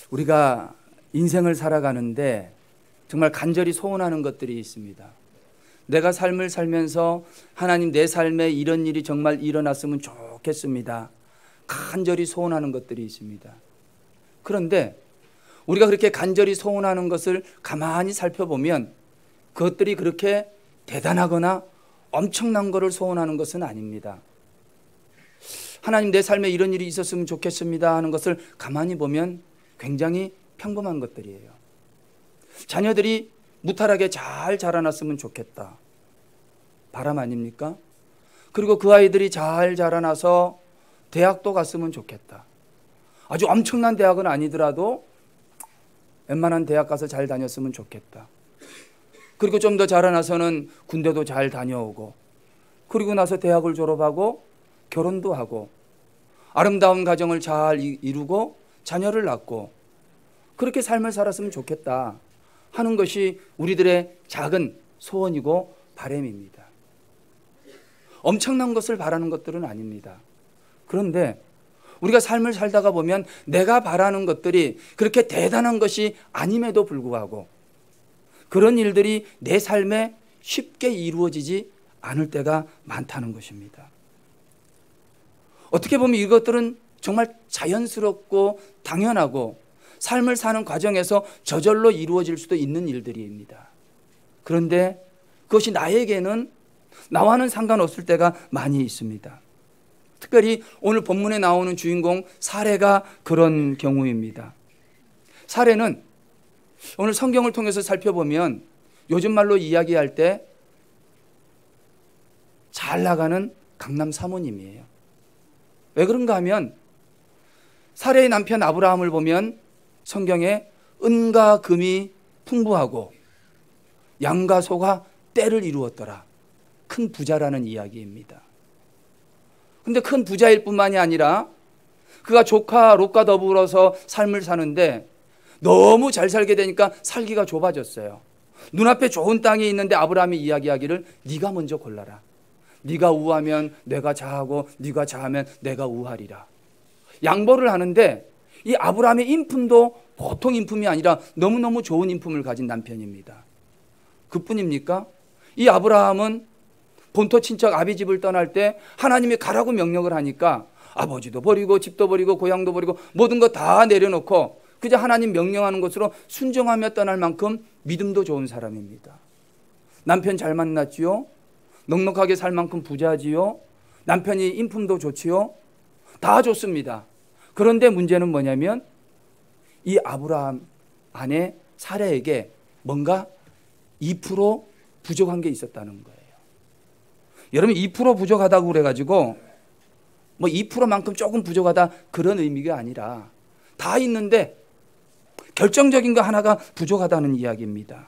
우리가 인생을 살아가는데 정말 간절히 소원하는 것들이 있습니다. 내가 삶을 살면서 하나님, 내 삶에 이런 일이 정말 일어났으면 좋겠습니다. 간절히 소원하는 것들이 있습니다. 그런데 우리가 그렇게 간절히 소원하는 것을 가만히 살펴보면 그것들이 그렇게 대단하거나 엄청난 것을 소원하는 것은 아닙니다. 하나님, 내 삶에 이런 일이 있었으면 좋겠습니다 하는 것을 가만히 보면 굉장히 평범한 것들이에요. 자녀들이 무탈하게 잘 자라났으면 좋겠다, 바람 아닙니까? 그리고 그 아이들이 잘 자라나서 대학도 갔으면 좋겠다. 아주 엄청난 대학은 아니더라도 웬만한 대학 가서 잘 다녔으면 좋겠다. 그리고 좀 더 자라나서는 군대도 잘 다녀오고, 그리고 나서 대학을 졸업하고 결혼도 하고 아름다운 가정을 잘 이루고 자녀를 낳고 그렇게 삶을 살았으면 좋겠다 하는 것이 우리들의 작은 소원이고 바람입니다. 엄청난 것을 바라는 것들은 아닙니다. 그런데 우리가 삶을 살다가 보면 내가 바라는 것들이 그렇게 대단한 것이 아님에도 불구하고 그런 일들이 내 삶에 쉽게 이루어지지 않을 때가 많다는 것입니다. 어떻게 보면 이것들은 정말 자연스럽고 당연하고 삶을 사는 과정에서 저절로 이루어질 수도 있는 일들입니다. 그런데 그것이 나에게는, 나와는 상관없을 때가 많이 있습니다. 특별히 오늘 본문에 나오는 주인공 사례가 그런 경우입니다. 사례는 오늘 성경을 통해서 살펴보면 요즘 말로 이야기할 때 잘 나가는 강남 사모님이에요. 왜 그런가 하면 사례의 남편 아브라함을 보면 성경에 은과 금이 풍부하고 양과 소가 떼를 이루었더라, 큰 부자라는 이야기입니다. 근데 큰 부자일 뿐만이 아니라 그가 조카 롯과 더불어서 삶을 사는데 너무 잘 살게 되니까 살기가 좁아졌어요. 눈앞에 좋은 땅이 있는데 아브라함이 이야기하기를 네가 먼저 골라라. 네가 우하면 내가 자하고 네가 자하면 내가 우하리라. 양보를 하는데 이 아브라함의 인품도 보통 인품이 아니라 너무너무 좋은 인품을 가진 남편입니다. 그뿐입니까? 이 아브라함은 본토 친척 아비집을 떠날 때 하나님이 가라고 명령을 하니까 아버지도 버리고 집도 버리고 고향도 버리고 모든 거 다 내려놓고 그저 하나님 명령하는 것으로 순종하며 떠날 만큼 믿음도 좋은 사람입니다. 남편 잘 만났지요? 넉넉하게 살 만큼 부자지요? 남편이 인품도 좋지요? 다 좋습니다. 그런데 문제는 뭐냐면 이 아브라함 아내 사례에게 뭔가 2% 부족한 게 있었다는 거예요. 여러분, 2% 부족하다고 그래가지고 뭐 2%만큼 조금 부족하다 그런 의미가 아니라 다 있는데 결정적인 거 하나가 부족하다는 이야기입니다.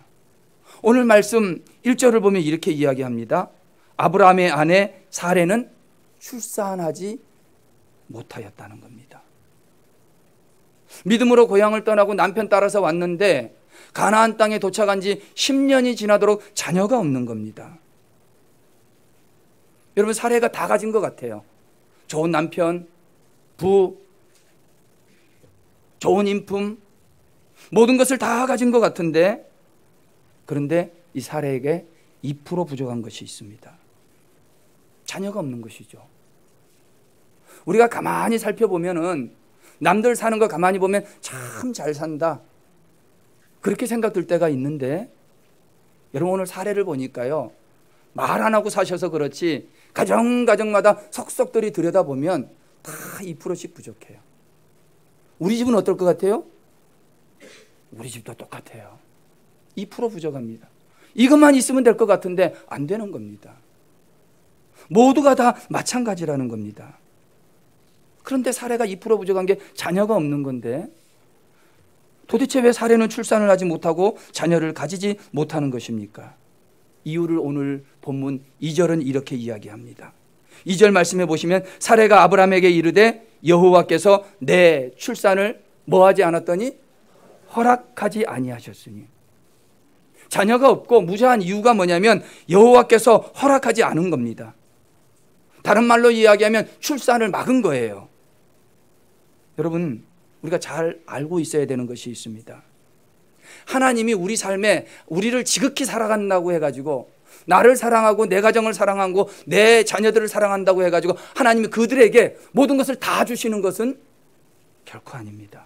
오늘 말씀 1절을 보면 이렇게 이야기합니다. 아브라함의 아내 사례는 출산하지 못하였다는 겁니다. 믿음으로 고향을 떠나고 남편 따라서 왔는데 가나안 땅에 도착한 지 10년이 지나도록 자녀가 없는 겁니다. 여러분, 사례가 다 가진 것 같아요. 좋은 남편, 좋은 인품, 모든 것을 다 가진 것 같은데, 그런데 이 사례에게 2% 부족한 것이 있습니다. 자녀가 없는 것이죠. 우리가 가만히 살펴보면은 남들 사는 거 가만히 보면 참 잘 산다, 그렇게 생각될 때가 있는데, 여러분 오늘 사례를 보니까요, 말 안 하고 사셔서 그렇지 가정마다 속속들이 들여다보면 다 2%씩 부족해요. 우리 집은 어떨 것 같아요? 우리 집도 똑같아요. 2% 부족합니다. 이것만 있으면 될 것 같은데 안 되는 겁니다. 모두가 다 마찬가지라는 겁니다. 그런데 사례가 2% 부족한 게 자녀가 없는 건데 도대체 왜 사례는 출산을 하지 못하고 자녀를 가지지 못하는 것입니까? 이유를 오늘 본문 2절은 이렇게 이야기합니다. 2절 말씀해 보시면 사례가 아브라함에게 이르되 여호와께서 내 출산을 뭐하지 않았더니 허락하지 아니하셨으니. 자녀가 없고 무자한 이유가 뭐냐면 여호와께서 허락하지 않은 겁니다. 다른 말로 이야기하면 출산을 막은 거예요. 여러분, 우리가 잘 알고 있어야 되는 것이 있습니다. 하나님이 우리 삶에 우리를 지극히 사랑한다고 해가지고, 나를 사랑하고 내 가정을 사랑하고 내 자녀들을 사랑한다고 해가지고 하나님이 그들에게 모든 것을 다 주시는 것은 결코 아닙니다.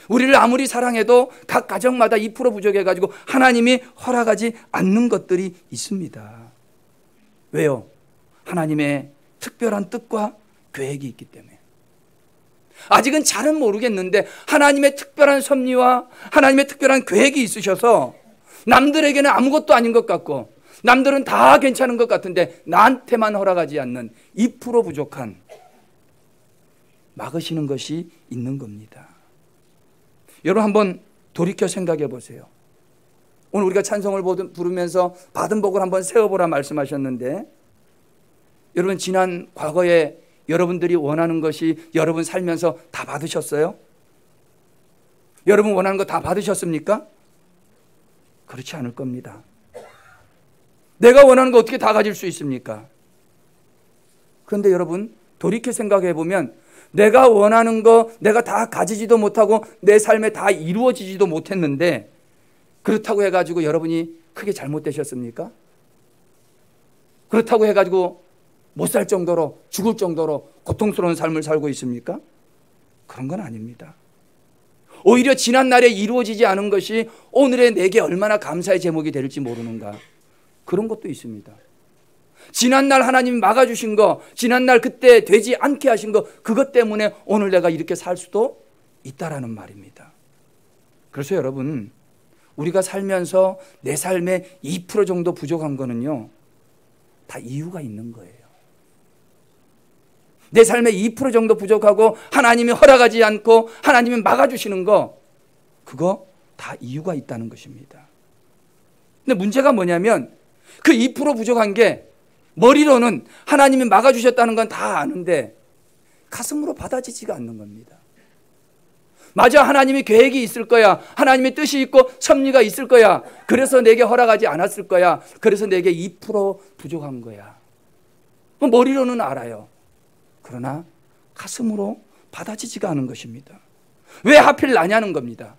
우리를 아무리 사랑해도 각 가정마다 2% 부족해가지고 하나님이 허락하지 않는 것들이 있습니다. 왜요? 하나님의 특별한 뜻과 계획이 있기 때문에. 아직은 잘은 모르겠는데 하나님의 특별한 섭리와 하나님의 특별한 계획이 있으셔서 남들에게는 아무것도 아닌 것 같고 남들은 다 괜찮은 것 같은데 나한테만 허락하지 않는 2% 부족한 막으시는 것이 있는 겁니다. 여러분 한번 돌이켜 생각해 보세요. 오늘 우리가 찬송을 부르면서 받은 복을 한번 세어보라 말씀하셨는데, 여러분 지난 과거에 여러분들이 원하는 것이 여러분 살면서 다 받으셨어요? 여러분 원하는 거 다 받으셨습니까? 그렇지 않을 겁니다. 내가 원하는 거 어떻게 다 가질 수 있습니까? 그런데 여러분 돌이켜 생각해 보면 내가 원하는 거 내가 다 가지지도 못하고 내 삶에 다 이루어지지도 못했는데, 그렇다고 해가지고 여러분이 크게 잘못되셨습니까? 그렇다고 해가지고 못 살 정도로, 죽을 정도로 고통스러운 삶을 살고 있습니까? 그런 건 아닙니다. 오히려 지난날에 이루어지지 않은 것이 오늘의 내게 얼마나 감사의 제목이 될지 모르는가, 그런 것도 있습니다. 지난날 하나님이 막아주신 거, 지난날 그때 되지 않게 하신 거, 그것 때문에 오늘 내가 이렇게 살 수도 있다라는 말입니다. 그래서 여러분, 우리가 살면서 내 삶에 2% 정도 부족한 거는요, 다 이유가 있는 거예요. 내 삶에 2% 정도 부족하고 하나님이 허락하지 않고 하나님이 막아주시는 거, 그거 다 이유가 있다는 것입니다. 근데 문제가 뭐냐면 그 2% 부족한 게 머리로는 하나님이 막아주셨다는 건 다 아는데 가슴으로 받아지지가 않는 겁니다. 맞아, 하나님이 계획이 있을 거야. 하나님의 뜻이 있고 섭리가 있을 거야. 그래서 내게 허락하지 않았을 거야. 그래서 내게 2% 부족한 거야. 머리로는 알아요. 그러나 가슴으로 받아지지가 않은 것입니다. 왜 하필 나냐는 겁니다.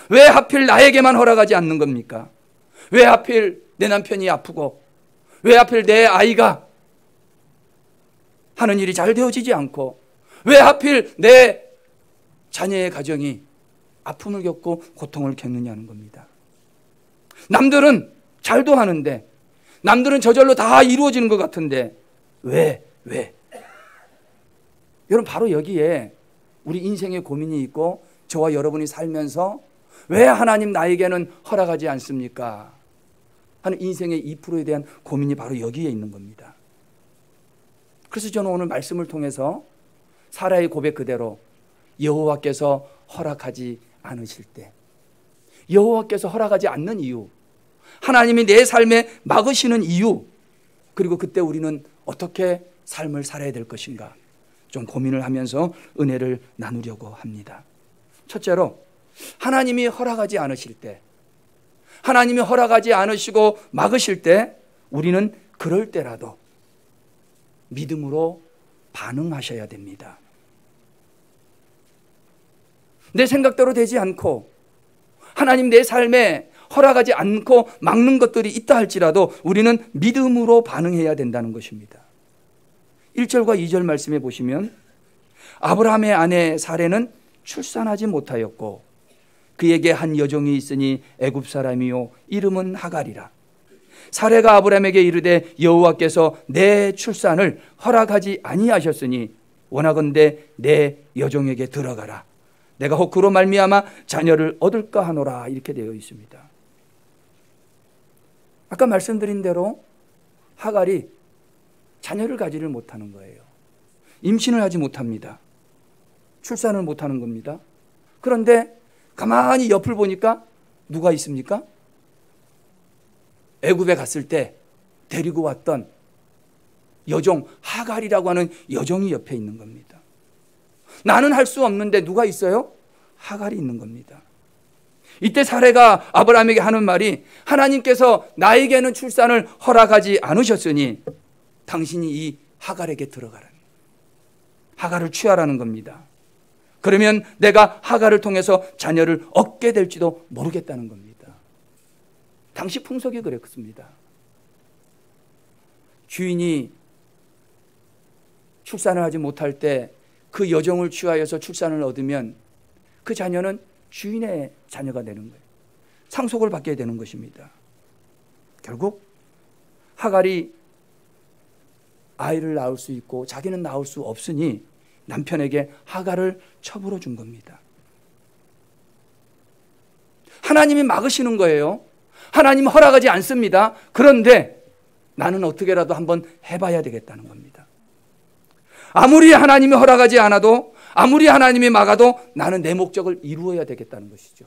왜 하필 나에게만 허락하지 않는 겁니까? 왜 하필 내 남편이 아프고, 왜 하필 내 아이가 하는 일이 잘 되어지지 않고, 왜 하필 내 자녀의 가정이 아픔을 겪고 고통을 겪느냐는 겁니다. 남들은 잘도 하는데, 남들은 저절로 다 이루어지는 것 같은데 왜? 여러분 바로 여기에 우리 인생의 고민이 있고, 저와 여러분이 살면서 왜 하나님 나에게는 허락하지 않습니까? 하는 인생의 2%에 대한 고민이 바로 여기에 있는 겁니다. 그래서 저는 오늘 말씀을 통해서 사라의 고백 그대로 여호와께서 허락하지 않으실 때, 여호와께서 허락하지 않는 이유, 하나님이 내 삶에 막으시는 이유, 그리고 그때 우리는 어떻게 삶을 살아야 될 것인가 좀 고민을 하면서 은혜를 나누려고 합니다. 첫째로, 하나님이 허락하지 않으실 때, 하나님이 허락하지 않으시고 막으실 때 우리는 그럴 때라도 믿음으로 반응하셔야 됩니다. 내 생각대로 되지 않고 하나님 내 삶에 허락하지 않고 막는 것들이 있다 할지라도 우리는 믿음으로 반응해야 된다는 것입니다. 1절과 2절 말씀해 보시면, 아브라함의 아내 사레는 출산하지 못하였고 그에게 한 여종이 있으니 애굽 사람이요 이름은 하갈이라. 사레가 아브라함에게 이르되 여호와께서 내 출산을 허락하지 아니하셨으니 원하건대 내 여종에게 들어가라. 내가 혹 그로 말미암아 자녀를 얻을까 하노라. 이렇게 되어 있습니다. 아까 말씀드린 대로 하갈이 자녀를 가지를 못하는 거예요. 임신을 하지 못합니다. 출산을 못하는 겁니다. 그런데 가만히 옆을 보니까 누가 있습니까? 애굽에 갔을 때 데리고 왔던 여종 하갈이라고 하는 여종이 옆에 있는 겁니다. 나는 할 수 없는데 누가 있어요? 하갈이 있는 겁니다. 이때 사레가 아브라함에게 하는 말이, 하나님께서 나에게는 출산을 허락하지 않으셨으니 당신이 이 하갈에게 들어가라는, 하갈을 취하라는 겁니다. 그러면 내가 하갈을 통해서 자녀를 얻게 될지도 모르겠다는 겁니다. 당시 풍속이 그랬습니다. 주인이 출산을 하지 못할 때 그 여종을 취하여서 출산을 얻으면 그 자녀는 주인의 자녀가 되는 거예요. 상속을 받게 되는 것입니다. 결국 하갈이 아이를 낳을 수 있고 자기는 낳을 수 없으니 남편에게 하갈을 첩으로 준 겁니다. 하나님이 막으시는 거예요. 하나님은 허락하지 않습니다. 그런데 나는 어떻게라도 한번 해봐야 되겠다는 겁니다. 아무리 하나님이 허락하지 않아도, 아무리 하나님이 막아도 나는 내 목적을 이루어야 되겠다는 것이죠.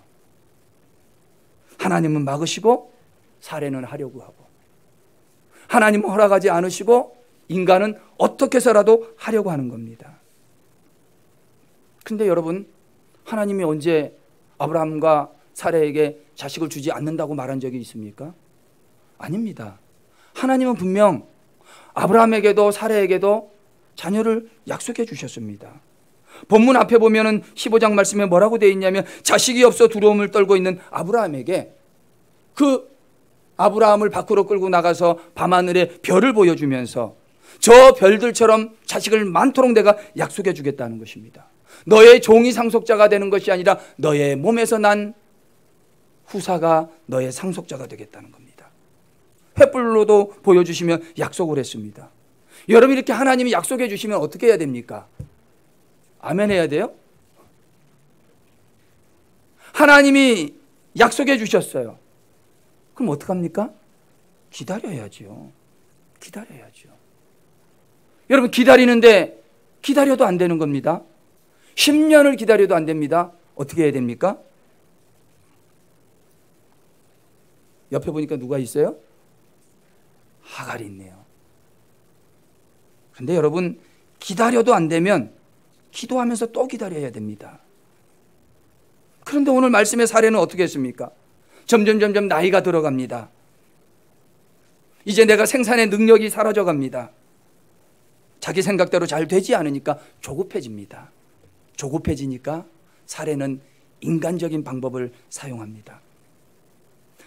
하나님은 막으시고 살해는 하려고 하고, 하나님은 허락하지 않으시고 인간은 어떻게 해서라도 하려고 하는 겁니다. 그런데 여러분, 하나님이 언제 아브라함과 사라에게 자식을 주지 않는다고 말한 적이 있습니까? 아닙니다. 하나님은 분명 아브라함에게도 사라에게도 자녀를 약속해 주셨습니다. 본문 앞에 보면은 15장 말씀에 뭐라고 되어 있냐면, 자식이 없어 두려움을 떨고 있는 아브라함에게 그 아브라함을 밖으로 끌고 나가서 밤하늘에 별을 보여주면서 저 별들처럼 자식을 많도록 내가 약속해 주겠다는 것입니다. 너의 종이 상속자가 되는 것이 아니라 너의 몸에서 난 후사가 너의 상속자가 되겠다는 겁니다. 횃불로도 보여주시며 약속을 했습니다. 여러분, 이렇게 하나님이 약속해 주시면 어떻게 해야 됩니까? 아멘 해야 돼요? 하나님이 약속해 주셨어요. 그럼 어떡합니까? 기다려야죠. 기다려야죠. 여러분, 기다리는데 기다려도 안 되는 겁니다. 10년을 기다려도 안 됩니다. 어떻게 해야 됩니까? 옆에 보니까 누가 있어요? 하갈이 있네요. 그런데 여러분, 기다려도 안 되면 기도하면서 또 기다려야 됩니다. 그런데 오늘 말씀의 사례는 어떻게 했습니까? 점점 나이가 들어갑니다. 이제 내가 생산의 능력이 사라져갑니다. 자기 생각대로 잘 되지 않으니까 조급해집니다. 조급해지니까 사례는 인간적인 방법을 사용합니다.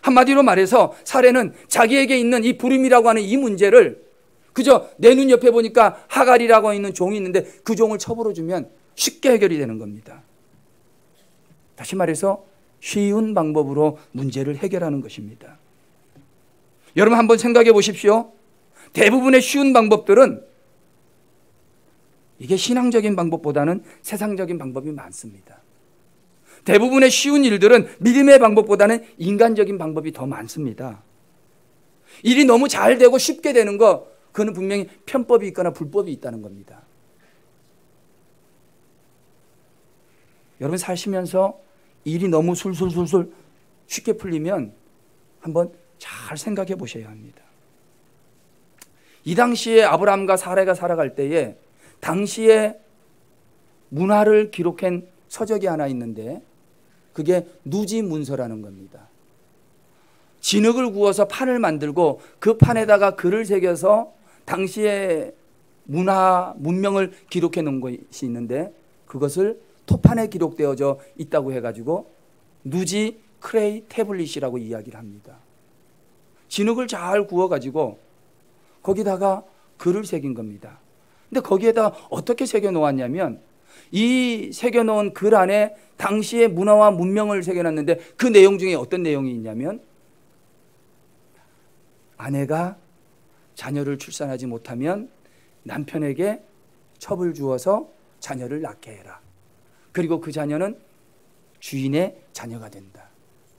한마디로 말해서 사례는 자기에게 있는 이 불임이라고 하는 이 문제를 그저 내 눈 옆에 보니까 하갈이라고 있는 종이 있는데 그 종을 첩으로 주면 쉽게 해결이 되는 겁니다. 다시 말해서 쉬운 방법으로 문제를 해결하는 것입니다. 여러분, 한번 생각해 보십시오. 대부분의 쉬운 방법들은 이게 신앙적인 방법보다는 세상적인 방법이 많습니다. 대부분의 쉬운 일들은 믿음의 방법보다는 인간적인 방법이 더 많습니다. 일이 너무 잘 되고 쉽게 되는 거, 그거는 분명히 편법이 있거나 불법이 있다는 겁니다. 여러분, 사시면서 일이 너무 술술술술 쉽게 풀리면 한번 잘 생각해 보셔야 합니다. 이 당시에 아브라함과 사라가 살아갈 때에 당시에 문화를 기록한 서적이 하나 있는데 그게 누지문서라는 겁니다. 진흙을 구워서 판을 만들고 그 판에다가 글을 새겨서 당시의 문화, 문명을 기록해 놓은 것이 있는데 그것을 토판에 기록되어져 있다고 해가지고 누지 크레이 태블릿이라고 이야기를 합니다. 진흙을 잘 구워가지고 거기다가 글을 새긴 겁니다. 근데 거기에다 어떻게 새겨 놓았냐면 이 새겨 놓은 글 안에 당시의 문화와 문명을 새겨 놨는데 그 내용 중에 어떤 내용이 있냐면 아내가 자녀를 출산하지 못하면 남편에게 첩을 주어서 자녀를 낳게 해라. 그리고 그 자녀는 주인의 자녀가 된다.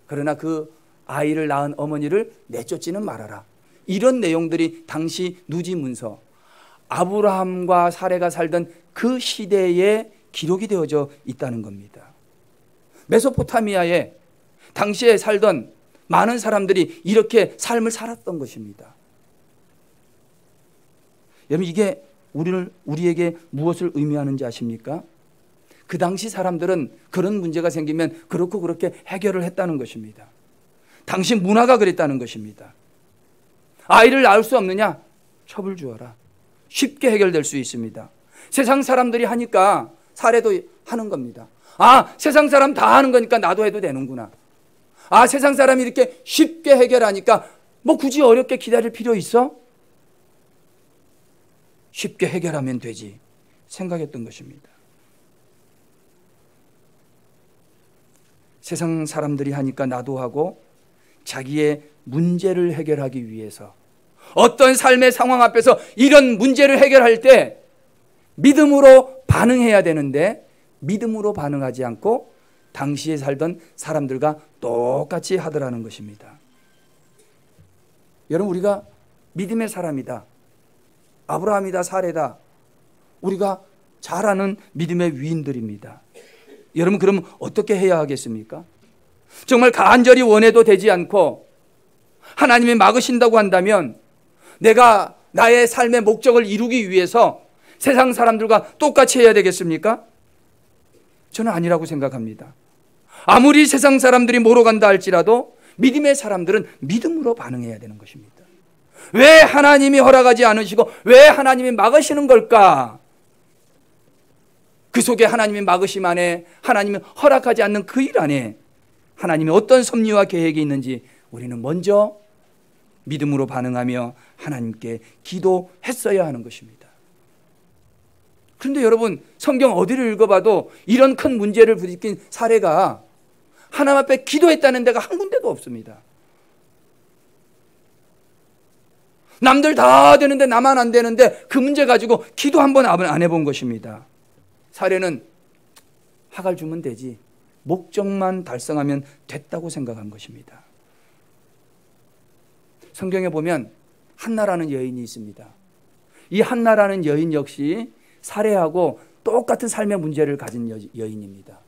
그러나 그 아이를 낳은 어머니를 내쫓지는 말아라. 이런 내용들이 당시 누지문서, 아브라함과 사레가 살던 그 시대에 기록이 되어져 있다는 겁니다. 메소포타미아에 당시에 살던 많은 사람들이 이렇게 삶을 살았던 것입니다. 여러분, 이게 우리에게 무엇을 의미하는지 아십니까? 그 당시 사람들은 그런 문제가 생기면 그렇게 해결을 했다는 것입니다. 당시 문화가 그랬다는 것입니다. 아이를 낳을 수 없느냐? 첩을 주어라. 쉽게 해결될 수 있습니다. 세상 사람들이 하니까 사례도 하는 겁니다. 아, 세상 사람 다 하는 거니까 나도 해도 되는구나. 아, 세상 사람이 이렇게 쉽게 해결하니까 뭐 굳이 어렵게 기다릴 필요 있어? 쉽게 해결하면 되지 생각했던 것입니다. 세상 사람들이 하니까 나도 하고, 자기의 문제를 해결하기 위해서 어떤 삶의 상황 앞에서 이런 문제를 해결할 때 믿음으로 반응해야 되는데 믿음으로 반응하지 않고 당시에 살던 사람들과 똑같이 하더라는 것입니다. 여러분, 우리가 믿음의 사람이다, 아브라함이다, 사례다, 우리가 잘 아는 믿음의 위인들입니다. 여러분, 그럼 어떻게 해야 하겠습니까? 정말 간절히 원해도 되지 않고 하나님이 막으신다고 한다면 내가 나의 삶의 목적을 이루기 위해서 세상 사람들과 똑같이 해야 되겠습니까? 저는 아니라고 생각합니다. 아무리 세상 사람들이 몰아간다 할지라도 믿음의 사람들은 믿음으로 반응해야 되는 것입니다. 왜 하나님이 허락하지 않으시고 왜 하나님이 막으시는 걸까? 그 속에 하나님이 막으심 안에, 하나님이 허락하지 않는 그 일 안에 하나님이 어떤 섭리와 계획이 있는지 우리는 먼저 믿음으로 반응하며 하나님께 기도했어야 하는 것입니다. 그런데 여러분, 성경 어디를 읽어봐도 이런 큰 문제를 부딪힌 사례가 하나님 앞에 기도했다는 데가 한 군데도 없습니다. 남들 다 되는데 나만 안 되는데 그 문제 가지고 기도 한 번 안 해본 것입니다. 사례는 학을 주면 되지, 목적만 달성하면 됐다고 생각한 것입니다. 성경에 보면 한나라는 여인이 있습니다. 이 한나라는 여인 역시 사례하고 똑같은 삶의 문제를 가진 여인입니다.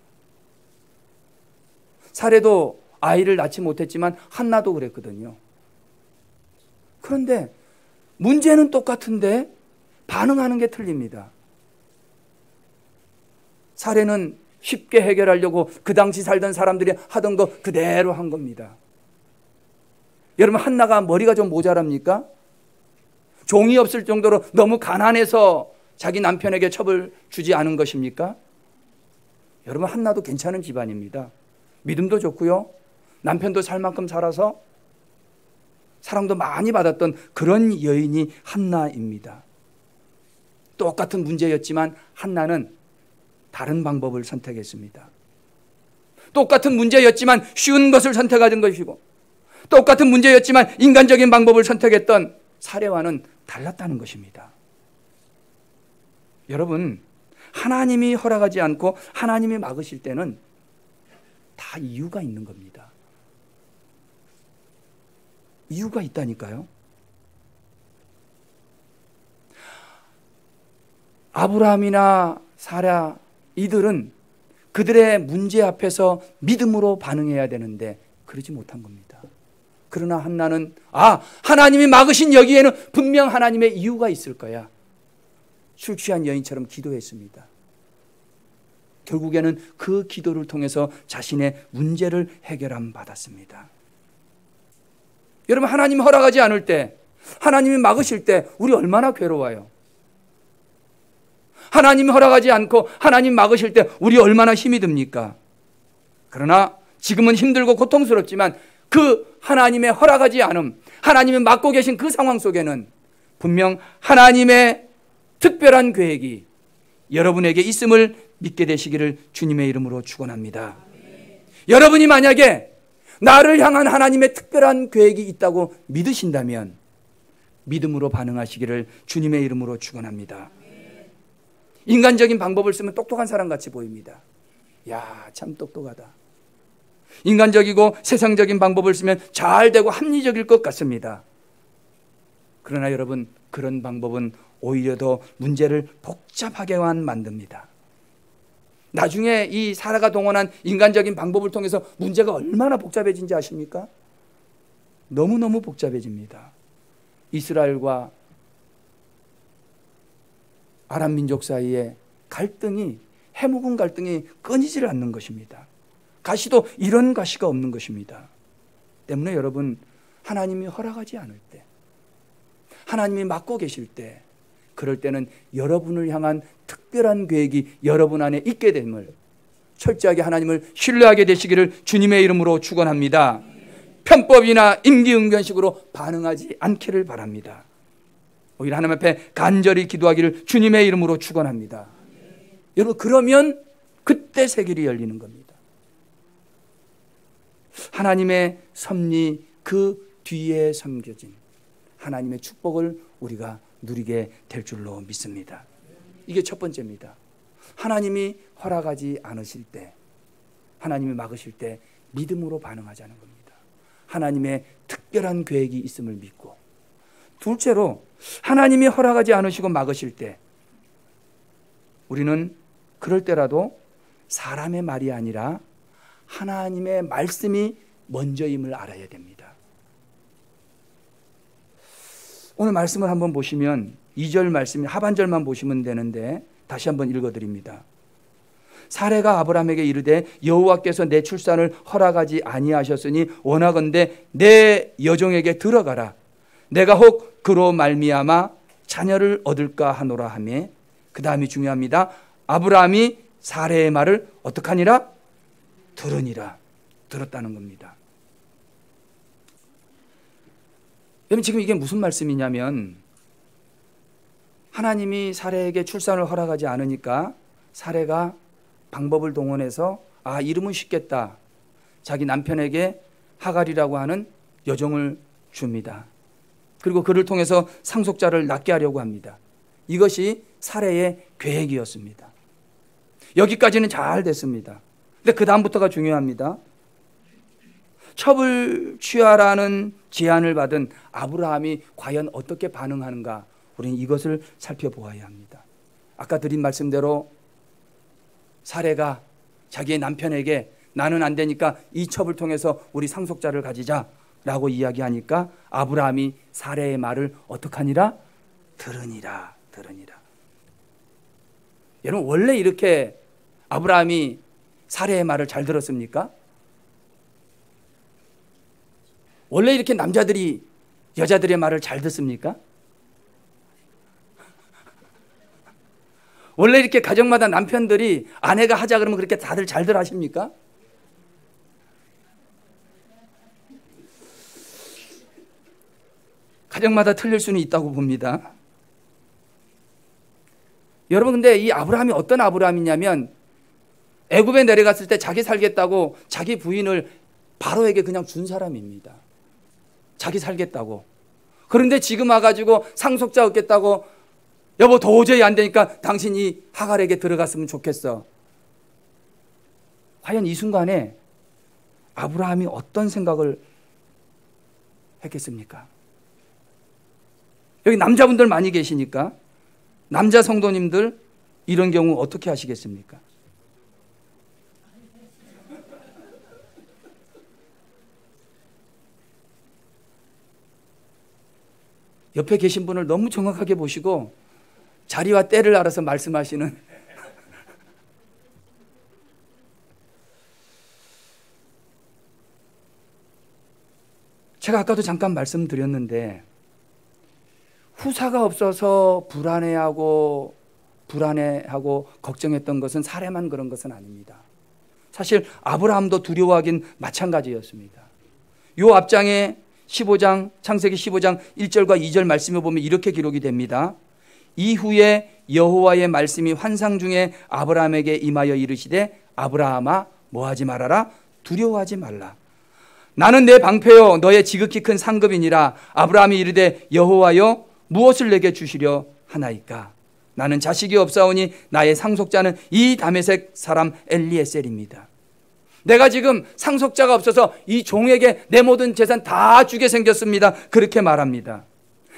사례도 아이를 낳지 못했지만 한나도 그랬거든요. 그런데 문제는 똑같은데 반응하는 게 틀립니다. 사례는 쉽게 해결하려고 그 당시 살던 사람들이 하던 거 그대로 한 겁니다. 여러분, 한나가 머리가 좀 모자랍니까? 종이 없을 정도로 너무 가난해서 자기 남편에게 첩을 주지 않은 것입니까? 여러분, 한나도 괜찮은 집안입니다. 믿음도 좋고요, 남편도 살 만큼 살아서 사랑도 많이 받았던 그런 여인이 한나입니다. 똑같은 문제였지만 한나는 다른 방법을 선택했습니다. 똑같은 문제였지만 쉬운 것을 선택하던 것이고, 똑같은 문제였지만 인간적인 방법을 선택했던 사례와는 달랐다는 것입니다. 여러분, 하나님이 허락하지 않고 하나님이 막으실 때는 다 이유가 있는 겁니다. 이유가 있다니까요. 아브라함이나 사라, 이들은 그들의 문제 앞에서 믿음으로 반응해야 되는데 그러지 못한 겁니다. 그러나 한나는 하나님이 막으신 여기에는 분명 하나님의 이유가 있을 거야. 술 취한 여인처럼 기도했습니다. 결국에는 그 기도를 통해서 자신의 문제를 해결함 받았습니다. 여러분, 하나님이 허락하지 않을 때, 하나님이 막으실 때 우리 얼마나 괴로워요. 하나님이 허락하지 않고 하나님 막으실 때 우리 얼마나 힘이 듭니까? 그러나 지금은 힘들고 고통스럽지만 그 하나님의 허락하지 않음, 하나님이 막고 계신 그 상황 속에는 분명 하나님의 특별한 계획이 여러분에게 있음을 믿게 되시기를 주님의 이름으로 축원합니다. 여러분이 만약에 나를 향한 하나님의 특별한 계획이 있다고 믿으신다면 믿음으로 반응하시기를 주님의 이름으로 축원합니다. 인간적인 방법을 쓰면 똑똑한 사람 같이 보입니다. 야, 참 똑똑하다. 인간적이고 세상적인 방법을 쓰면 잘 되고 합리적일 것 같습니다. 그러나 여러분, 그런 방법은 오히려 더 문제를 복잡하게만 만듭니다. 나중에 이 사라가 동원한 인간적인 방법을 통해서 문제가 얼마나 복잡해진지 아십니까? 너무너무 복잡해집니다. 이스라엘과 아람 민족 사이에 갈등이, 해묵은 갈등이 끊이질 않는 것입니다. 가시도 이런 가시가 없는 것입니다. 때문에 여러분, 하나님이 허락하지 않을 때, 하나님이 막고 계실 때 그럴 때는 여러분을 향한 특별한 계획이 여러분 안에 있게 됨을, 철저하게 하나님을 신뢰하게 되시기를 주님의 이름으로 축원합니다. 편법이나 임기응변식으로 반응하지 않기를 바랍니다. 오히려 하나님 앞에 간절히 기도하기를 주님의 이름으로 축원합니다. 여러분, 그러면 그때 새 길이 열리는 겁니다. 하나님의 섭리 그 뒤에 섬겨진 하나님의 축복을 우리가 누리게 될 줄로 믿습니다. 이게 첫 번째입니다. 하나님이 허락하지 않으실 때, 하나님이 막으실 때 믿음으로 반응하자는 겁니다. 하나님의 특별한 계획이 있음을 믿고, 둘째로 하나님이 허락하지 않으시고 막으실 때 우리는 그럴 때라도 사람의 말이 아니라 하나님의 말씀이 먼저임을 알아야 됩니다. 오늘 말씀을 한번 보시면 2절 말씀 하반절만 보시면 되는데 다시 한번 읽어드립니다. 사레가 아브라함에게 이르되 여호와께서 내 출산을 허락하지 아니하셨으니 원하건대 내 여종에게 들어가라. 내가 혹 그로 말미암아 자녀를 얻을까 하노라 하며, 그 다음이 중요합니다. 아브라함이 사레의 말을 어떡하니라? 들으니라. 들었다는 겁니다. 여러분, 지금 이게 무슨 말씀이냐면, 하나님이 사레에게 출산을 허락하지 않으니까 사레가 방법을 동원해서 이름은 쉽겠다. 자기 남편에게 하갈이라고 하는 여종을 줍니다. 그리고 그를 통해서 상속자를 낳게 하려고 합니다. 이것이 사레의 계획이었습니다. 여기까지는 잘 됐습니다. 근데 그 다음부터가 중요합니다. 첩을 취하라는 제안을 받은 아브라함이 과연 어떻게 반응하는가, 우리는 이것을 살펴보아야 합니다. 아까 드린 말씀대로 사레가 자기의 남편에게 나는 안 되니까 이 첩을 통해서 우리 상속자를 가지자라고 이야기하니까 아브라함이 사레의 말을 어떡하니라? 들으니라. 여러분, 원래 이렇게 아브라함이 사레의 말을 잘 들었습니까? 원래 이렇게 남자들이 여자들의 말을 잘 듣습니까? 원래 이렇게 가정마다 남편들이 아내가 하자 그러면 그렇게 다들 잘들 하십니까? 가정마다 틀릴 수는 있다고 봅니다. 여러분, 근데 이 아브라함이 어떤 아브라함이냐면 애굽에 내려갔을 때 자기 살겠다고 자기 부인을 바로에게 그냥 준 사람입니다. 자기 살겠다고. 그런데 지금 와가지고 상속자 얻겠다고, 여보 도저히 안 되니까 당신이 하갈에게 들어갔으면 좋겠어. 과연 이 순간에 아브라함이 어떤 생각을 했겠습니까? 여기 남자분들 많이 계시니까 남자 성도님들 이런 경우 어떻게 하시겠습니까? 옆에 계신 분을 너무 정확하게 보시고 자리와 때를 알아서 말씀하시는 제가 아까도 잠깐 말씀드렸는데 후사가 없어서 불안해하고 걱정했던 것은 사례만 그런 것은 아닙니다. 사실 아브라함도 두려워하긴 마찬가지였습니다. 요 앞장에 15장, 창세기 15장 1절과 2절 말씀에 보면 이렇게 기록이 됩니다. 이후에 여호와의 말씀이 환상 중에 아브라함에게 임하여 이르시되 아브라함아 뭐하지 말아라? 두려워하지 말라. 나는 내 방패요 너의 지극히 큰 상급이니라. 아브라함이 이르되 여호와여 무엇을 내게 주시려 하나이까? 나는 자식이 없사오니 나의 상속자는 이 다메섹 사람 엘리에셀입니다. 내가 지금 상속자가 없어서 이 종에게 내 모든 재산 다 주게 생겼습니다. 그렇게 말합니다.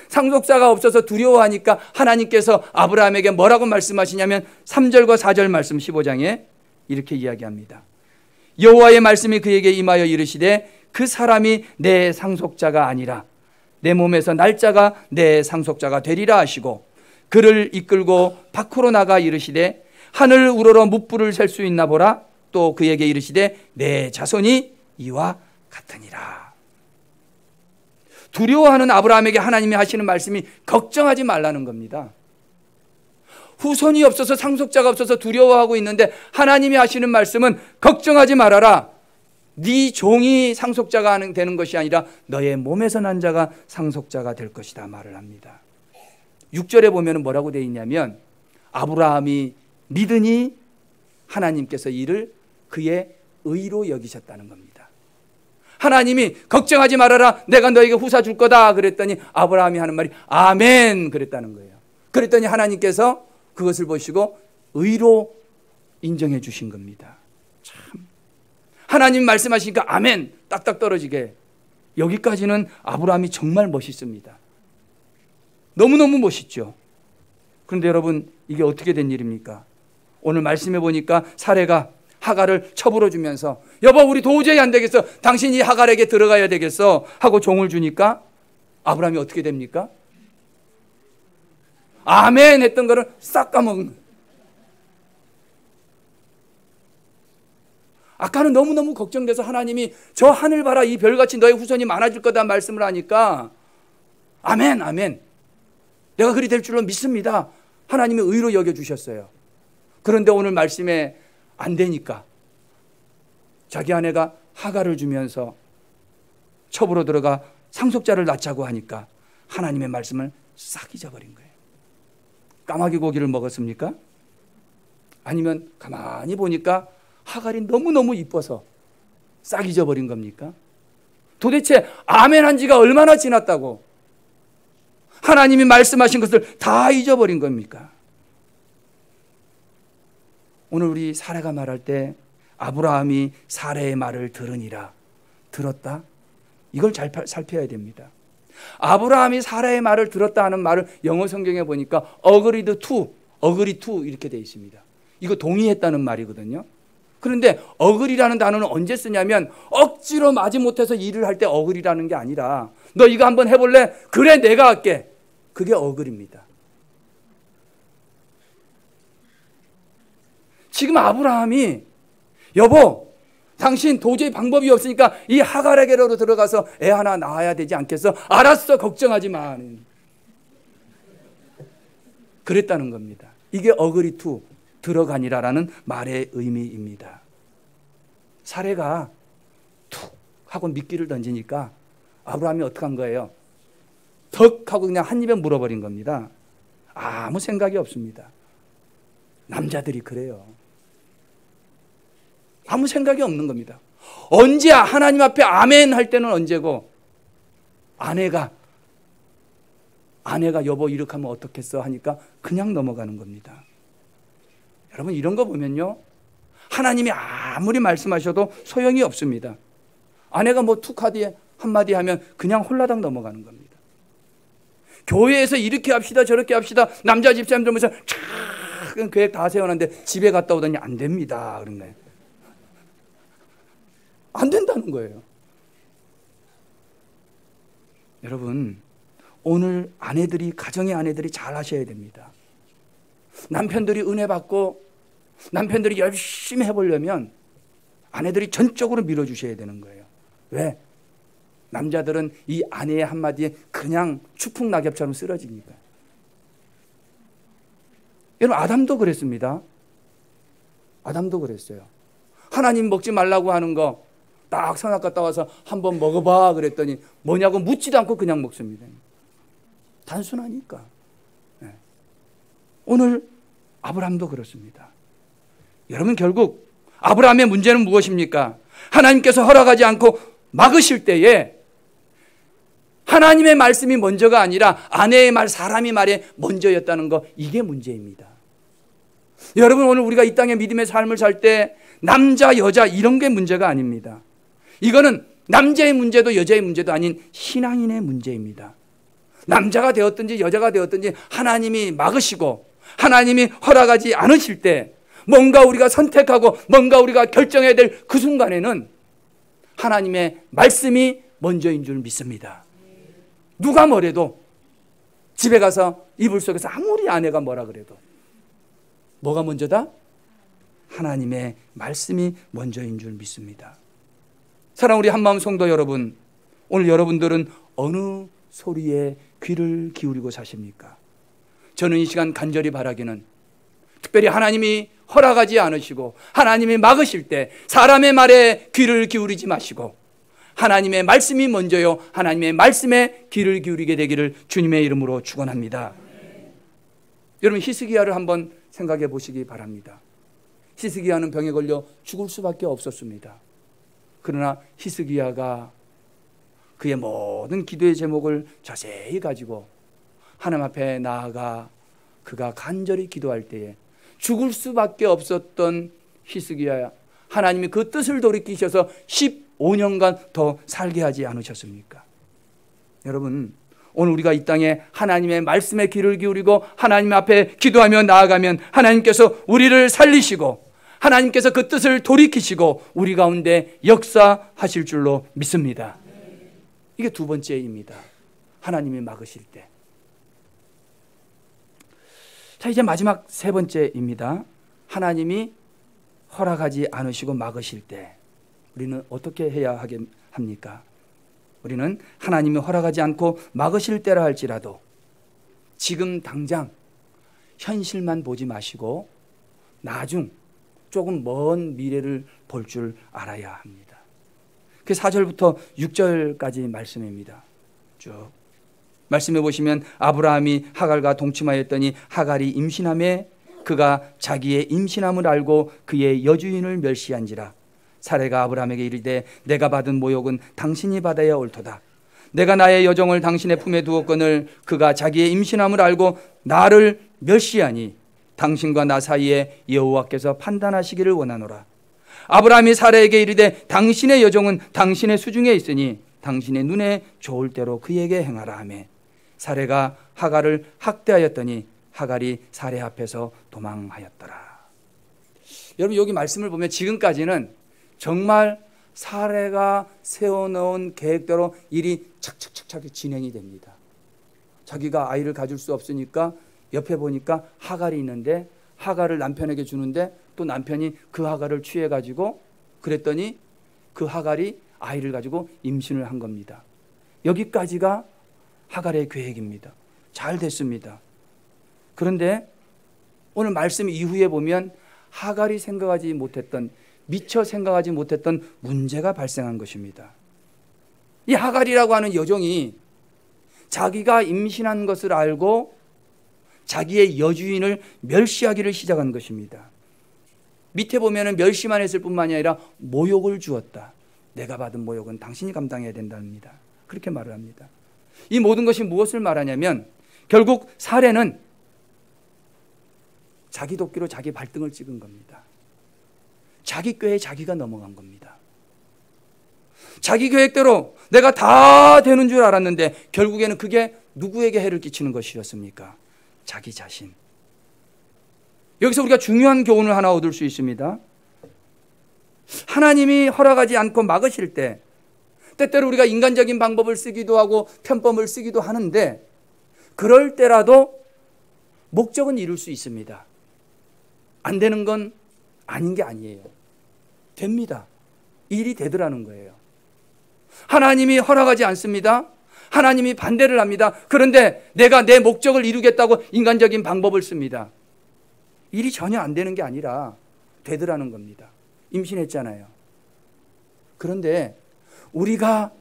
상속자가 없어서 두려워하니까 하나님께서 아브라함에게 뭐라고 말씀하시냐면 3절과 4절 말씀 15장에 이렇게 이야기합니다. 여호와의 말씀이 그에게 임하여 이르시되 그 사람이 내 상속자가 아니라 내 몸에서 날짜가 내 상속자가 되리라 하시고 그를 이끌고 밖으로 나가 이르시되 하늘 우러러 뭇불을 셀 수 있나 보라. 또 그에게 이르시되 내 자손이 이와 같으니라. 두려워하는 아브라함에게 하나님이 하시는 말씀이 걱정하지 말라는 겁니다. 후손이 없어서 상속자가 없어서 두려워하고 있는데 하나님이 하시는 말씀은 걱정하지 말아라. 네 종이 상속자가 되는 것이 아니라 너의 몸에서 난 자가 상속자가 될 것이다 말을 합니다. 6절에 보면 뭐라고 되어 있냐면 아브라함이 믿으니 하나님께서 이를 그의 의로 여기셨다는 겁니다. 하나님이 걱정하지 말아라. 내가 너에게 후사 줄 거다 그랬더니 아브라함이 하는 말이 아멘 그랬다는 거예요. 그랬더니 하나님께서 그것을 보시고 의로 인정해 주신 겁니다. 참 하나님 말씀하시니까 아멘 딱딱 떨어지게. 여기까지는 아브라함이 정말 멋있습니다. 너무너무 멋있죠. 그런데 여러분 이게 어떻게 된 일입니까? 오늘 말씀해 보니까 사레가 하갈을 쳐부어 주면서 여보 우리 도저히 안 되겠어. 당신이 하갈에게 들어가야 되겠어 하고 종을 주니까 아브라함이 어떻게 됩니까? 아멘 했던 거를 싹 까먹는. 아까는 너무너무 걱정돼서 하나님이 저 하늘 봐라 이 별같이 너의 후손이 많아질 거다 말씀을 하니까 아멘 아멘 내가 그리 될 줄로 믿습니다. 하나님이 의로 여겨주셨어요. 그런데 오늘 말씀에 안 되니까 자기 아내가 하갈을 주면서 첩으로 들어가 상속자를 낳자고 하니까 하나님의 말씀을 싹 잊어버린 거예요. 까마귀 고기를 먹었습니까? 아니면 가만히 보니까 하갈이 너무너무 이뻐서 싹 잊어버린 겁니까? 도대체 아멘 한 지가 얼마나 지났다고 하나님이 말씀하신 것을 다 잊어버린 겁니까? 오늘 우리 사라가 말할 때 아브라함이 사라의 말을 들으니라. 들었다? 이걸 잘 살펴야 됩니다. 아브라함이 사라의 말을 들었다 하는 말을 영어 성경에 보니까 agreed to 이렇게 되어 있습니다. 이거 동의했다는 말이거든요. 그런데 agree라는 단어는 언제 쓰냐면 억지로 마지못해서 일을 할 때 agree라는 게 아니라 너 이거 한번 해볼래? 그래 내가 할게. 그게 agree입니다. 지금 아브라함이 여보 당신 도저히 방법이 없으니까 이 하갈에게로 들어가서 애 하나 낳아야 되지 않겠어? 알았어 걱정하지 마. 그랬다는 겁니다. 이게 agree to 들어가니라라는 말의 의미입니다. 사레가 툭 하고 미끼를 던지니까 아브라함이 어떻게 한 거예요? 덕 하고 그냥 한 입에 물어버린 겁니다. 아무 생각이 없습니다. 남자들이 그래요. 아무 생각이 없는 겁니다. 언제 하나님 앞에 아멘 할 때는 언제고 아내가 여보 이렇게 하면 어떻겠어 하니까 그냥 넘어가는 겁니다. 여러분 이런 거 보면요 하나님이 아무리 말씀하셔도 소용이 없습니다. 아내가 뭐 툭 한마디 하면 그냥 홀라당 넘어가는 겁니다. 교회에서 이렇게 합시다 저렇게 합시다 남자 집사님들 보면서 촥 계획 다 세워놨는데 집에 갔다 오더니 안 됩니다 그런 거예요. 안 된다는 거예요. 여러분 오늘 가정의 아내들이 잘 하셔야 됩니다. 남편들이 은혜 받고 남편들이 열심히 해보려면 아내들이 전적으로 밀어주셔야 되는 거예요. 왜? 남자들은 이 아내의 한마디에 그냥 추풍 낙엽처럼 쓰러지니까. 여러분 아담도 그랬습니다. 아담도 그랬어요. 하나님 먹지 말라고 하는 거 딱 선악 갔다 와서 한번 먹어봐 그랬더니 뭐냐고 묻지도 않고 그냥 먹습니다. 단순하니까. 네. 오늘 아브라함도 그렇습니다. 여러분 결국 아브라함의 문제는 무엇입니까? 하나님께서 허락하지 않고 막으실 때에 하나님의 말씀이 먼저가 아니라 아내의 말, 사람이 말에 먼저였다는 거 이게 문제입니다. 여러분 오늘 우리가 이 땅에 믿음의 삶을 살 때 남자, 여자 이런 게 문제가 아닙니다. 이거는 남자의 문제도 여자의 문제도 아닌 신앙인의 문제입니다. 남자가 되었든지 여자가 되었든지 하나님이 막으시고 하나님이 허락하지 않으실 때 뭔가 우리가 선택하고 뭔가 우리가 결정해야 될 그 순간에는 하나님의 말씀이 먼저인 줄 믿습니다. 누가 뭐래도 집에 가서 이불 속에서 아무리 아내가 뭐라 그래도 뭐가 먼저다? 하나님의 말씀이 먼저인 줄 믿습니다. 사랑하는 우리 한마음 성도 여러분, 오늘 여러분들은 어느 소리에 귀를 기울이고 사십니까? 저는 이 시간 간절히 바라기는 특별히 하나님이 허락하지 않으시고 하나님이 막으실 때 사람의 말에 귀를 기울이지 마시고 하나님의 말씀이 먼저요, 하나님의 말씀에 귀를 기울이게 되기를 주님의 이름으로 축원합니다. 여러분, 히스기야를 한번 생각해 보시기 바랍니다. 히스기야는 병에 걸려 죽을 수밖에 없었습니다. 그러나 히스기야가 그의 모든 기도의 제목을 자세히 가지고 하나님 앞에 나아가 그가 간절히 기도할 때에 죽을 수밖에 없었던 히스기야, 하나님이 그 뜻을 돌이키셔서 15년간 더 살게 하지 않으셨습니까? 여러분, 오늘 우리가 이 땅에 하나님의 말씀에 귀를 기울이고 하나님 앞에 기도하며 나아가면 하나님께서 우리를 살리시고 하나님께서 그 뜻을 돌이키시고 우리 가운데 역사하실 줄로 믿습니다. 이게 두 번째입니다. 하나님이 막으실 때. 자, 이제 마지막 세 번째입니다. 하나님이 허락하지 않으시고 막으실 때 우리는 어떻게 해야 합니까? 우리는 하나님이 허락하지 않고 막으실 때라 할지라도 지금 당장 현실만 보지 마시고 나중 조금 먼 미래를 볼 줄 알아야 합니다. 그 4절부터 6절까지 말씀입니다. 쭉 말씀해 보시면 아브라함이 하갈과 동침하였더니 하갈이 임신함에 그가 자기의 임신함을 알고 그의 여주인을 멸시한지라. 사레가 아브라함에게 이르되 내가 받은 모욕은 당신이 받아야 옳도다. 내가 나의 여종을 당신의 품에 두었거늘 그가 자기의 임신함을 알고 나를 멸시하니 당신과 나 사이에 여호와께서 판단하시기를 원하노라. 아브라함이 사레에게 이르되 당신의 여종은 당신의 수중에 있으니 당신의 눈에 좋을 대로 그에게 행하라 하매 사레가 하갈을 학대하였더니 하갈이 사레 앞에서 도망하였더라. 여러분, 여기 말씀을 보면 지금까지는 정말 사레가 세워놓은 계획대로 일이 착착착착 진행이 됩니다. 자기가 아이를 가질 수 없으니까 옆에 보니까 하갈이 있는데 하갈을 남편에게 주는데 또 남편이 그 하갈을 취해가지고 그랬더니 그 하갈이 아이를 가지고 임신을 한 겁니다. 여기까지가 하갈의 계획입니다. 잘 됐습니다. 그런데 오늘 말씀 이후에 보면 하갈이 생각하지 못했던, 미처 생각하지 못했던 문제가 발생한 것입니다. 이 하갈이라고 하는 여종이 자기가 임신한 것을 알고 자기의 여주인을 멸시하기를 시작한 것입니다. 밑에 보면 멸시만 했을 뿐만이 아니라 모욕을 주었다. 내가 받은 모욕은 당신이 감당해야 된답니다. 그렇게 말을 합니다. 이 모든 것이 무엇을 말하냐면 결국 사례는 자기 도끼로 자기 발등을 찍은 겁니다. 자기 꾀에 자기가 넘어간 겁니다. 자기 계획대로 내가 다 되는 줄 알았는데 결국에는 그게 누구에게 해를 끼치는 것이었습니까? 자기 자신. 여기서 우리가 중요한 교훈을 하나 얻을 수 있습니다. 하나님이 허락하지 않고 막으실 때 때때로 우리가 인간적인 방법을 쓰기도 하고 편법을 쓰기도 하는데 그럴 때라도 목적은 이룰 수 있습니다. 안 되는 건 아닌 게 아니에요. 됩니다. 일이 되더라는 거예요. 하나님이 허락하지 않습니다. 하나님이 반대를 합니다. 그런데 내가 내 목적을 이루겠다고 인간적인 방법을 씁니다. 일이 전혀 안 되는 게 아니라 되더라는 겁니다. 임신했잖아요. 그런데 우리가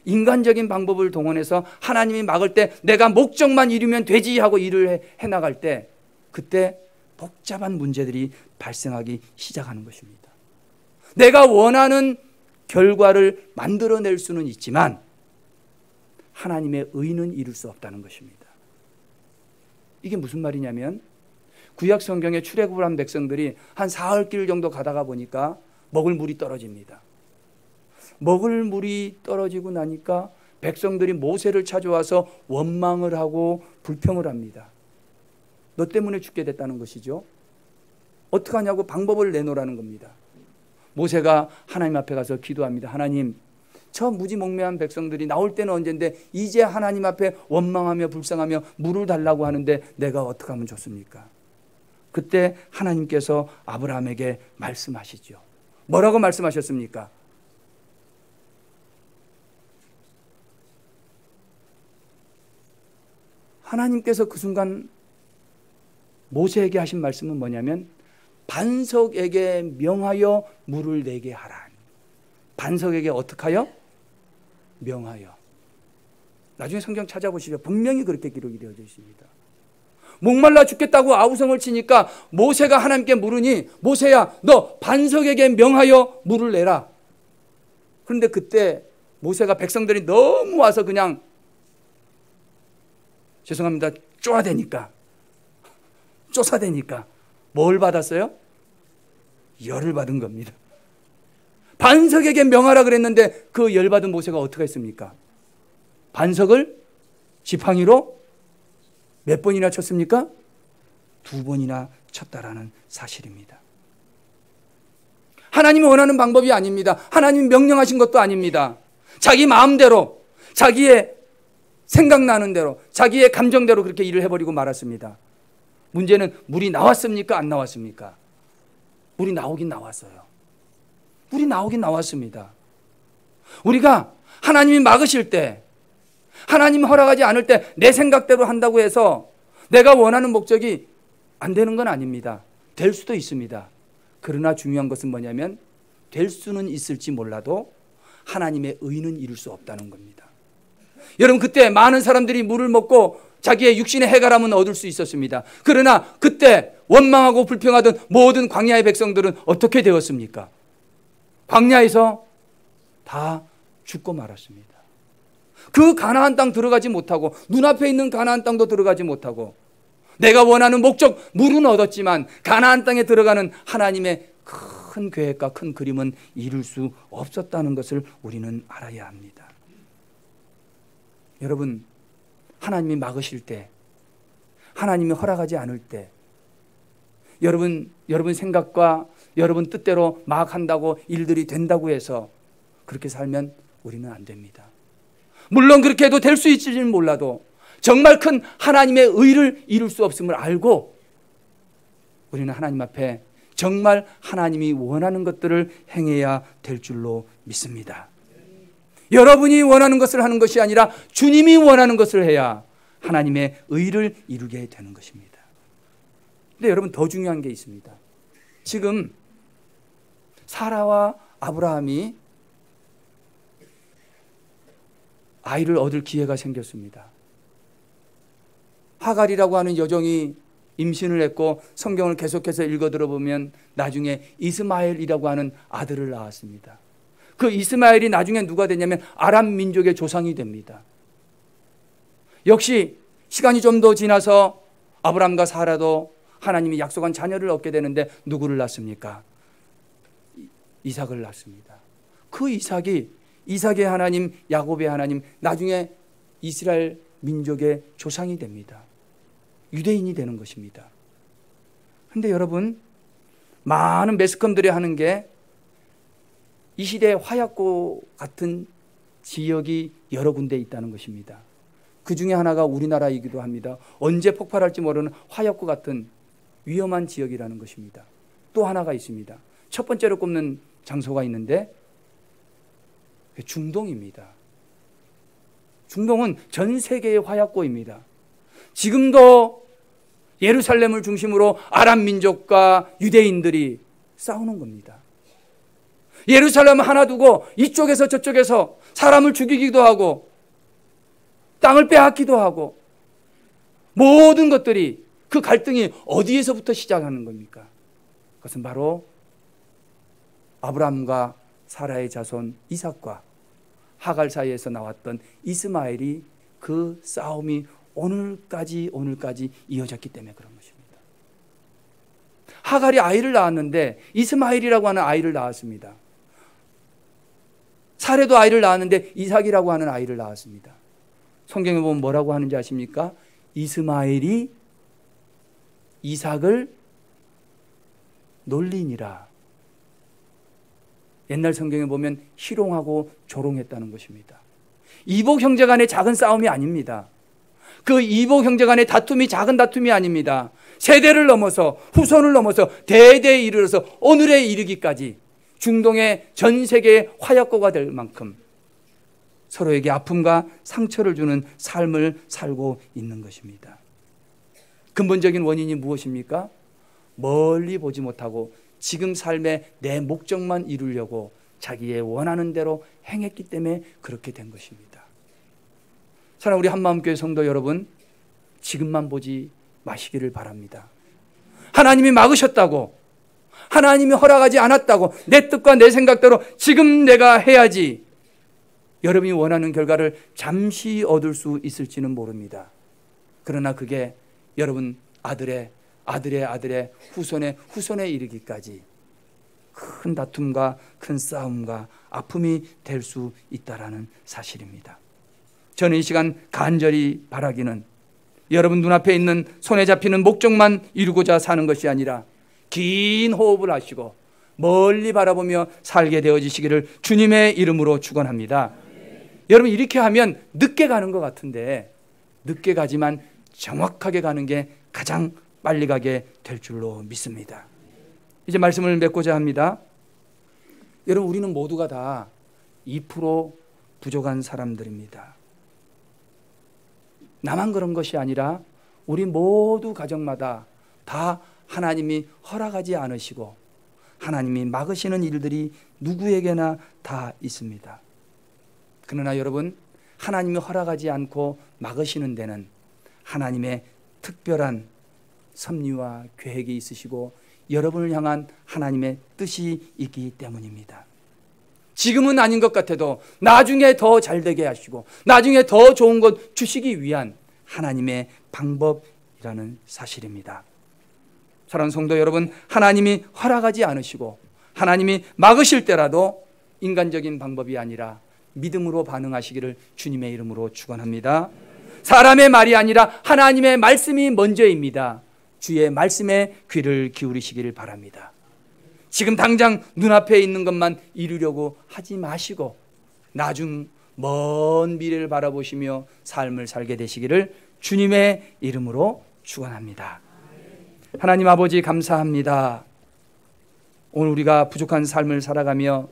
인간적인 방법을 동원해서 하나님이 막을 때 내가 목적만 이루면 되지 하고 일을 해나갈 때 그때 복잡한 문제들이 발생하기 시작하는 것입니다. 내가 원하는 결과를 만들어낼 수는 있지만 하나님의 의는 이룰 수 없다는 것입니다. 이게 무슨 말이냐면 구약 성경에 출애굽을 한 백성들이 한 사흘 길 정도 가다가 보니까 먹을 물이 떨어집니다. 먹을 물이 떨어지고 나니까 백성들이 모세를 찾아와서 원망을 하고 불평을 합니다. 너 때문에 죽게 됐다는 것이죠. 어떡하냐고 방법을 내놓으라는 겁니다. 모세가 하나님 앞에 가서 기도합니다. 하나님, 저 무지몽매한 백성들이 나올 때는 언젠데 이제 하나님 앞에 원망하며 불쌍하며 물을 달라고 하는데 내가 어떻게 하면 좋습니까? 그때 하나님께서 아브라함에게 말씀하시죠. 뭐라고 말씀하셨습니까? 하나님께서 그 순간 모세에게 하신 말씀은 뭐냐면 반석에게 명하여 물을 내게 하라. 반석에게 어떻게 하여? 명하여. 나중에 성경 찾아보시죠. 분명히 그렇게 기록이 되어져 있습니다. 목말라 죽겠다고 아우성을 치니까 모세가 하나님께 물으니 모세야 너 반석에게 명하여 물을 내라. 그런데 그때 모세가 백성들이 너무 와서 그냥 죄송합니다. 쫓아대니까 뭘 받았어요? 열을 받은 겁니다. 반석에게 명하라 그랬는데 그 열받은 모세가 어떻게 했습니까? 반석을 지팡이로 몇 번이나 쳤습니까? 2번이나 쳤다라는 사실입니다. 하나님이 원하는 방법이 아닙니다. 하나님이 명령하신 것도 아닙니다. 자기 마음대로, 자기의 생각나는 대로, 자기의 감정대로 그렇게 일을 해버리고 말았습니다. 문제는 물이 나왔습니까? 안 나왔습니까? 물이 나오긴 나왔어요. 물이 나오긴 나왔습니다. 우리가 하나님이 막으실 때, 하나님이 허락하지 않을 때 내 생각대로 한다고 해서 내가 원하는 목적이 안 되는 건 아닙니다. 될 수도 있습니다. 그러나 중요한 것은 뭐냐면 될 수는 있을지 몰라도 하나님의 의는 이룰 수 없다는 겁니다. 여러분 그때 많은 사람들이 물을 먹고 자기의 육신의 해가람은 얻을 수 있었습니다. 그러나 그때 원망하고 불평하던 모든 광야의 백성들은 어떻게 되었습니까? 광야에서 다 죽고 말았습니다. 그 가나안 땅 들어가지 못하고 눈앞에 있는 가나안 땅도 들어가지 못하고 내가 원하는 목적 물은 얻었지만 가나안 땅에 들어가는 하나님의 큰 계획과 큰 그림은 이룰 수 없었다는 것을 우리는 알아야 합니다. 여러분 하나님이 막으실 때, 하나님이 허락하지 않을 때 여러분 생각과 여러분 뜻대로 막 한다고 일들이 된다고 해서 그렇게 살면 우리는 안 됩니다. 물론 그렇게 해도 될 수 있을지는 몰라도 정말 큰 하나님의 의를 이룰 수 없음을 알고 우리는 하나님 앞에 정말 하나님이 원하는 것들을 행해야 될 줄로 믿습니다. 여러분이 원하는 것을 하는 것이 아니라 주님이 원하는 것을 해야 하나님의 의를 이루게 되는 것입니다. 근데 여러분 더 중요한 게 있습니다. 지금 사라와 아브라함이 아이를 얻을 기회가 생겼습니다. 하갈이라고 하는 여종이 임신을 했고 성경을 계속해서 읽어 들어보면 나중에 이스마엘이라고 하는 아들을 낳았습니다. 그 이스마엘이 나중에 누가 되냐면 아람 민족의 조상이 됩니다. 역시 시간이 좀 더 지나서 아브람과 사라도 하나님이 약속한 자녀를 얻게 되는데 누구를 낳습니까? 이삭을 낳습니다. 그 이삭의 하나님, 야곱의 하나님, 나중에 이스라엘 민족의 조상이 됩니다. 유대인이 되는 것입니다. 그런데 여러분 많은 매스컴들이 하는 게 이 시대의 화약고 같은 지역이 여러 군데 있다는 것입니다. 그 중에 하나가 우리나라이기도 합니다. 언제 폭발할지 모르는 화약고 같은 위험한 지역이라는 것입니다. 또 하나가 있습니다. 첫 번째로 꼽는 장소가 있는데 중동입니다. 중동은 전 세계의 화약고입니다. 지금도 예루살렘을 중심으로 아랍 민족과 유대인들이 싸우는 겁니다. 예루살렘 하나 두고 이쪽에서 저쪽에서 사람을 죽이기도 하고 땅을 빼앗기도 하고 모든 것들이 그 갈등이 어디에서부터 시작하는 겁니까? 그것은 바로 아브라함과 사라의 자손 이삭과 하갈 사이에서 나왔던 이스마엘이 그 싸움이 오늘까지 이어졌기 때문에 그런 것입니다. 하갈이 아이를 낳았는데 이스마엘이라고 하는 아이를 낳았습니다. 사례도 아이를 낳았는데 이삭이라고 하는 아이를 낳았습니다. 성경에 보면 뭐라고 하는지 아십니까? 이스마엘이 이삭을 놀리니라. 옛날 성경에 보면 희롱하고 조롱했다는 것입니다. 이복 형제 간의 작은 싸움이 아닙니다. 그 이복 형제 간의 다툼이 작은 다툼이 아닙니다. 세대를 넘어서 후손을 넘어서 대대에 이르러서 오늘에 이르기까지 중동의 전 세계의 화약고가 될 만큼 서로에게 아픔과 상처를 주는 삶을 살고 있는 것입니다. 근본적인 원인이 무엇입니까? 멀리 보지 못하고 지금 삶의 내 목적만 이루려고 자기의 원하는 대로 행했기 때문에 그렇게 된 것입니다. 사랑하는 우리 한마음교회 성도 여러분, 지금만 보지 마시기를 바랍니다. 하나님이 막으셨다고, 하나님이 허락하지 않았다고 내 뜻과 내 생각대로 지금 내가 해야지, 여러분이 원하는 결과를 잠시 얻을 수 있을지는 모릅니다. 그러나 그게 여러분 아들의 후손에 이르기까지 큰 다툼과 큰 싸움과 아픔이 될 수 있다라는 사실입니다. 저는 이 시간 간절히 바라기는 여러분 눈앞에 있는 손에 잡히는 목적만 이루고자 사는 것이 아니라 긴 호흡을 하시고 멀리 바라보며 살게 되어지시기를 주님의 이름으로 축원합니다. 여러분 이렇게 하면 늦게 가는 것 같은데 늦게 가지만 정확하게 가는 게 가장 빨리 가게 될 줄로 믿습니다. 이제 말씀을 맺고자 합니다. 여러분 우리는 모두가 다 2% 부족한 사람들입니다. 나만 그런 것이 아니라 우리 모두 가정마다 다 하나님이 허락하지 않으시고 하나님이 막으시는 일들이 누구에게나 다 있습니다. 그러나 여러분 하나님이 허락하지 않고 막으시는 데는 하나님의 특별한 섭리와 계획이 있으시고 여러분을 향한 하나님의 뜻이 있기 때문입니다. 지금은 아닌 것 같아도 나중에 더 잘되게 하시고 나중에 더 좋은 것 주시기 위한 하나님의 방법이라는 사실입니다. 사랑하는 성도 여러분, 하나님이 허락하지 않으시고 하나님이 막으실 때라도 인간적인 방법이 아니라 믿음으로 반응하시기를 주님의 이름으로 축원합니다. 사람의 말이 아니라 하나님의 말씀이 먼저입니다. 주의 말씀에 귀를 기울이시기를 바랍니다. 지금 당장 눈앞에 있는 것만 이루려고 하지 마시고 나중 먼 미래를 바라보시며 삶을 살게 되시기를 주님의 이름으로 축원합니다. 하나님 아버지 감사합니다. 오늘 우리가 부족한 삶을 살아가며